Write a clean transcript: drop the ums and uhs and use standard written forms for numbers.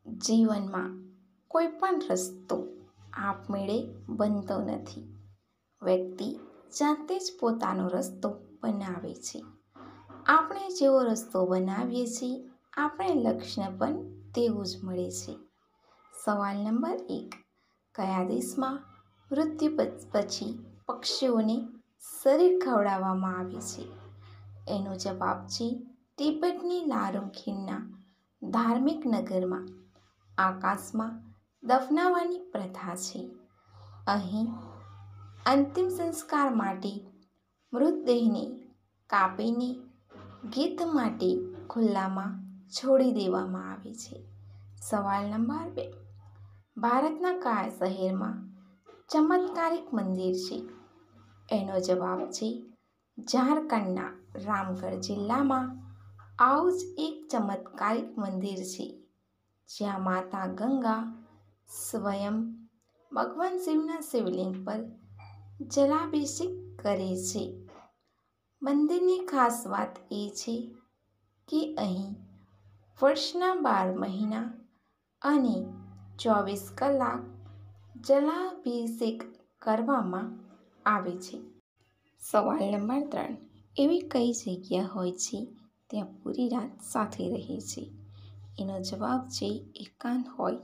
જીવનમાં કોઈ પણ રસ્તો આપમેળે બનતો નથી. વ્યક્તિ જાતે જ પોતાનો રસ્તો બનાવે છે. આપણે જેવો રસ્તો બનાવીએ છીએ, આપણે લક્ષ્ય પણ તેવું જ મળે છે. સવાલ નંબર 1. કયા દેશમાં મૃત્યુ પછી પક્ષીઓને શરીર ખવડાવવામાં આવે છે? એનો જવાબ છે તિબેટની લારુંગ ખીણના ધાર્મિક નગરમાં આકાશમાં દફનાવવાની પ્રથા છે. અહીં અંતિમ સંસ્કાર માટે મૃતદેહને કાપીને ગીધ માટે ખુલ્લામાં છોડી દેવામાં આવે છે. સવાલ નંબર 2. ભારતના કયા શહેરમાં ચમત્કારિક મંદિર છે? એનો જવાબ છે ઝારખંડના રામગઢ જિલ્લામાં આવું જ એક ચમત્કારિક મંદિર છે, જ્યાં માતા ગંગા સ્વયં ભગવાન શિવના શિવલિંગ પર જલાભિષેક કરે છે. મંદિરની ખાસ વાત એ છે કે અહીં વર્ષના 12 મહિના અને 24 કલાક જલાભિષેક કરવામાં આવે છે. સવાલ નંબર 3. એવી કઈ જગ્યા હોય છે ત્યાં પૂરી રાત સાથે રહે છે? એનો જવાબ છે એકાંત હોય